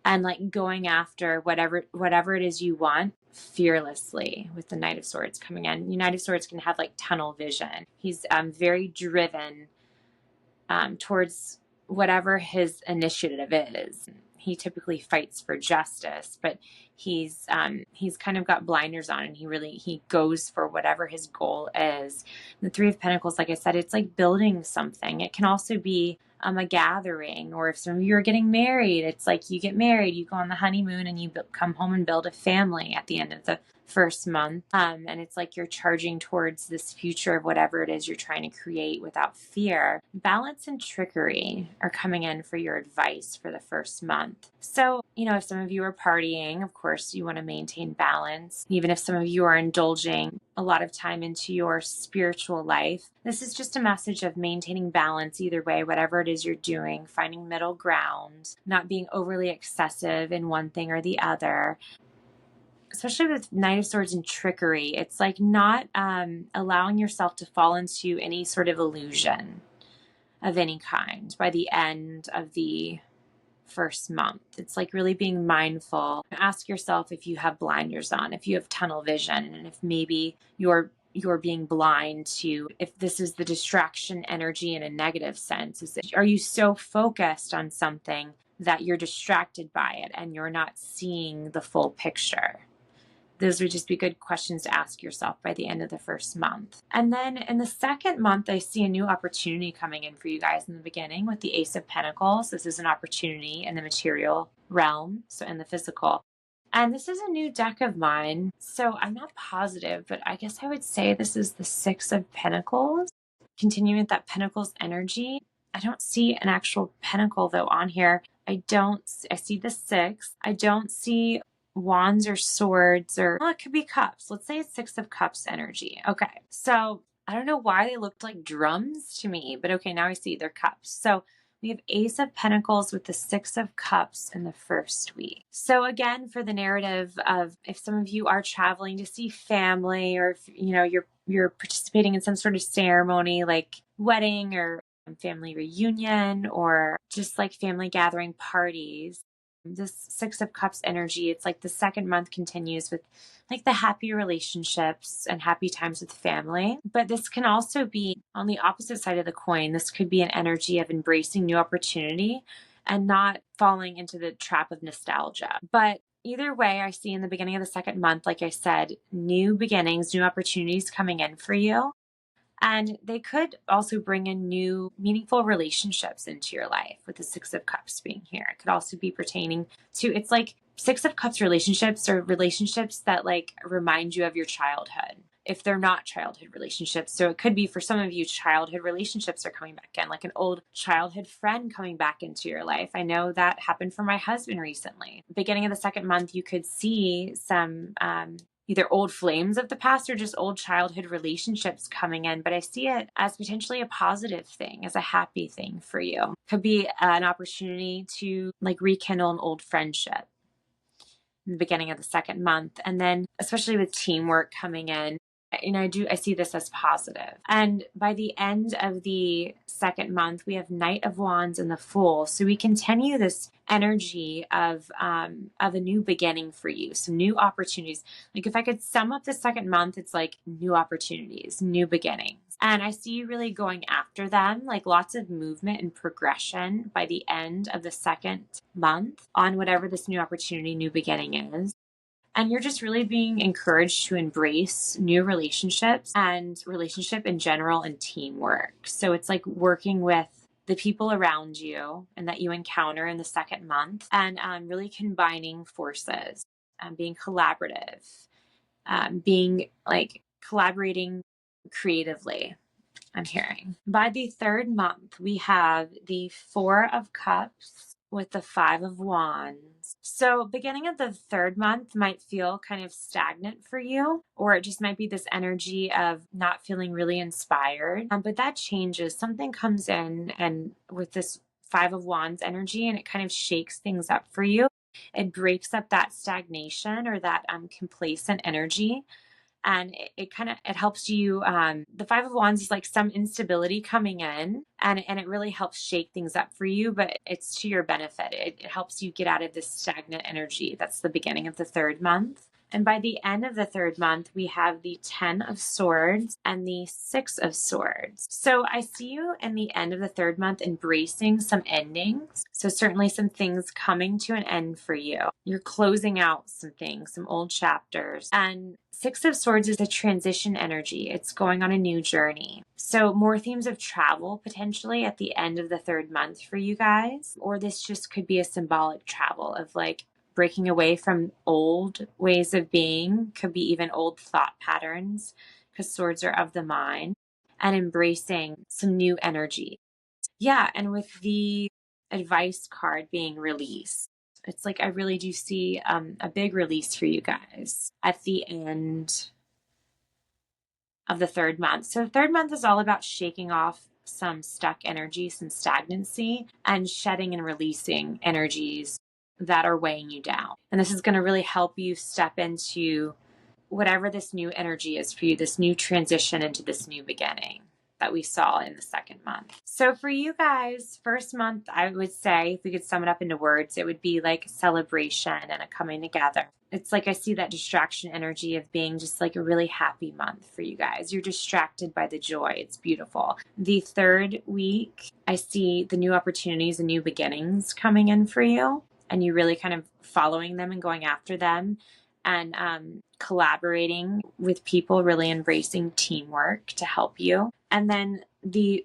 S1: and like going after whatever it is you want fearlessly with the Knight of Swords coming in. The Knight of Swords can have like tunnel vision. He's very driven towards whatever his initiative is. he typically fights for justice, but he's kind of got blinders on, and he goes for whatever his goal is. The Three of Pentacles, like I said, it's like building something. It can also be a gathering, or if some of you are getting married, it's like you get married, you go on the honeymoon, and you come home and build a family at the end of the first month. And it's like you're charging towards this future of whatever it is you're trying to create without fear. Balance and trickery are coming in for your advice for the first month. So, if some of you are partying, of course, you want to maintain balance. Even if some of you are indulging a lot of time into your spiritual life, this is just a message of maintaining balance either way, whatever it is you're doing, finding middle ground, not being overly excessive in one thing or the other. Especially with Knight of Swords and trickery, it's like not allowing yourself to fall into any sort of illusion of any kind by the end of the first month. It's like really being mindful. Ask yourself if you have blinders on, if you have tunnel vision, and if maybe you're being blind to, if this is the distraction energy in a negative sense. Are you so focused on something that you're distracted by it and you're not seeing the full picture? Those would just be good questions to ask yourself by the end of the first month. And then in the second month, I see a new opportunity coming in for you guys in the beginning with the Ace of Pentacles. This is an opportunity in the material realm, so in the physical. And this is a new deck of mine, so I'm not positive, but I guess I would say this is the Six of Pentacles. Continuing with that Pentacles energy. I don't see an actual pentacle though on here. I see the six. I don't see wands or swords, or it could be cups. Let's say it's Six of Cups energy. Okay, so I don't know why they looked like drums to me, but okay, now I see they're cups. So we have Ace of Pentacles with the Six of Cups in the first week. So again, for the narrative of if some of you are traveling to see family, or if you're participating in some sort of ceremony like wedding or family reunion, or just like family gathering parties, this Six of Cups energy, it's like the second month continues with like the happy relationships and happy times with family. But this can also be on the opposite side of the coin. This could be an energy of embracing new opportunity and not falling into the trap of nostalgia. But either way, I see in the beginning of the second month, like I said, new beginnings, new opportunities coming in for you. And they could also bring in new meaningful relationships into your life with the Six of Cups being here. It could also be pertaining to, it's like Six of Cups relationships are relationships that like remind you of your childhood, if they're not childhood relationships. So it could be for some of you, childhood relationships are coming back in, like an old childhood friend coming back into your life. I know that happened for my husband recently. Beginning of the second month, you could see some either old flames of the past or just old childhood relationships coming in. But I see it as potentially a positive thing, as a happy thing for you. Could be an opportunity to like rekindle an old friendship in the beginning of the second month. And then especially with teamwork coming in, I see this as positive. And by the end of the second month, we have Knight of Wands and the Fool. So we continue this energy of a new beginning for you, some new opportunities. Like if I could sum up the second month, it's like new opportunities, new beginnings. And I see you really going after them, like lots of movement and progression by the end of the second month on whatever this new opportunity, new beginning is. And you're just really being encouraged to embrace new relationships and relationship in general and teamwork. So it's like working with the people around you and that you encounter in the second month, and really combining forces, being collaborative, being like collaborating creatively. I'm hearing. By the third month, we have the Four of Cups with the Five of Wands. So beginning of the third month might feel kind of stagnant for you, or it just might be this energy of not feeling really inspired. But that changes. Something comes in and with this Five of Wands energy, and it kind of shakes things up for you. It breaks up that stagnation or that complacent energy. And it helps you. The Five of Wands is like some instability coming in, and it really helps shake things up for you, but it's to your benefit. It helps you get out of this stagnant energy. That's the beginning of the third month. And by the end of the third month, we have the 10 of Swords and the 6 of Swords. So I see you in the end of the third month embracing some endings. So certainly some things coming to an end for you. You're closing out some things, some old chapters. And 6 of Swords is a transition energy. It's going on a new journey. So more themes of travel potentially at the end of the third month for you guys. Or this just could be a symbolic travel of like breaking away from old ways of being, could be even old thought patterns, because swords are of the mind, and embracing some new energy. Yeah, and with the advice card being released, it's like I really do see a big release for you guys at the end of the third month. So the third month is all about shaking off some stuck energy, some stagnancy, and shedding and releasing energies that are weighing you down. And this is going to really help you step into whatever this new energy is for you, this new transition into this new beginning that we saw in the second month. So for you guys, first month, I would say, if we could sum it up into words, it would be like a celebration and a coming together. It's like I see that distraction energy of being just like a really happy month for you guys. You're distracted by the joy. It's beautiful. The third week, I see the new opportunities and new beginnings coming in for you, and you really kind of following them and going after them, and collaborating with people, really embracing teamwork to help you. And then this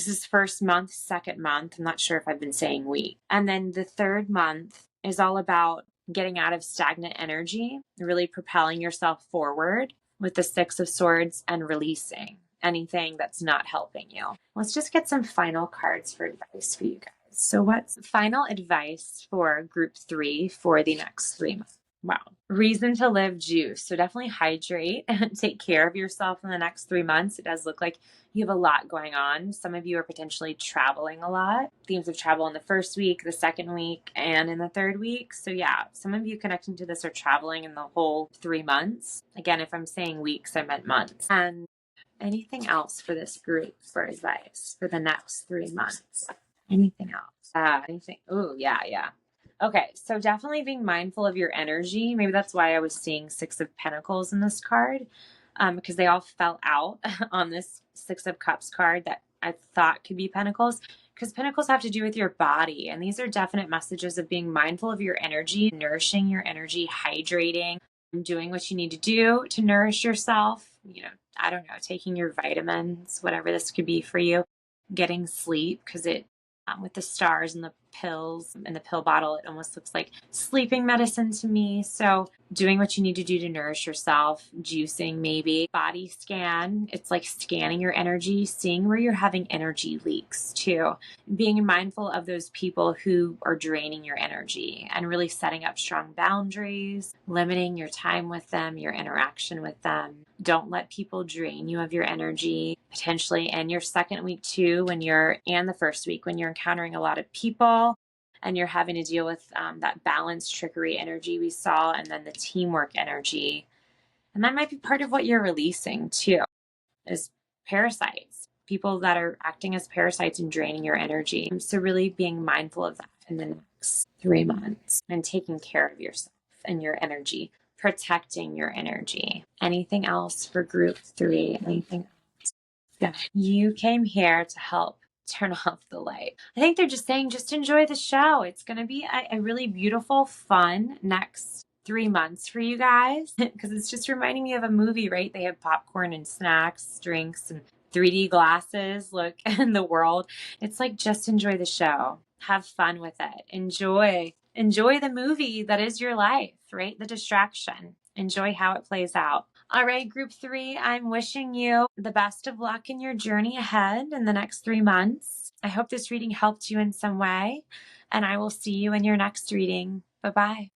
S1: is first month, second month. I'm not sure if I've been saying week. And then the third month is all about getting out of stagnant energy, really propelling yourself forward with the 6 of Swords and releasing anything that's not helping you. Let's just get some final cards for advice for you guys. So what's final advice for group 3 for the next 3 months? Wow. Reason to live juice. So definitely hydrate and take care of yourself in the next 3 months. It does look like you have a lot going on. Some of you are potentially traveling a lot. Themes of travel in the first week, the second week, and in the third week. So yeah, some of you connecting to this are traveling in the whole 3 months. Again, if I'm saying weeks, I meant months. And anything else for this group for advice for the next 3 months? Anything else? Anything? Oh, yeah. Okay, so definitely being mindful of your energy. Maybe that's why I was seeing 6 of Pentacles in this card, because they all fell out on this 6 of Cups card that I thought could be Pentacles, because Pentacles have to do with your body. And these are definite messages of being mindful of your energy, nourishing your energy, hydrating, doing what you need to do to nourish yourself. I don't know, taking your vitamins, whatever this could be for you, getting sleep, because it with the stars and the pills and the pill bottle, it almost looks like sleeping medicine to me. So doing what you need to do to nourish yourself, juicing maybe, body scan. It's like scanning your energy, seeing where you're having energy leaks too. Being mindful of those people who are draining your energy and really setting up strong boundaries, limiting your time with them, your interaction with them. Don't let people drain you of your energy. Potentially in your second week too, and the first week when you're encountering a lot of people and you're having to deal with that balance trickery energy we saw, and then the teamwork energy. And that might be part of what you're releasing too, is parasites, people that are acting as parasites and draining your energy. So really being mindful of that in the next 3 months and taking care of yourself and your energy, protecting your energy. Anything else for group 3? Anything else? Yeah. You came here to help turn off the light. I think they're just saying, just enjoy the show. It's going to be a really beautiful, fun next 3 months for you guys, because it's just reminding me of a movie, right? They have popcorn and snacks, drinks, and 3D glasses. Look in the world. It's like, just enjoy the show. Have fun with it. Enjoy the movie that is your life, right? The distraction. Enjoy how it plays out. All right, group 3, I'm wishing you the best of luck in your journey ahead in the next 3 months. I hope this reading helped you in some way, and I will see you in your next reading. Bye-bye.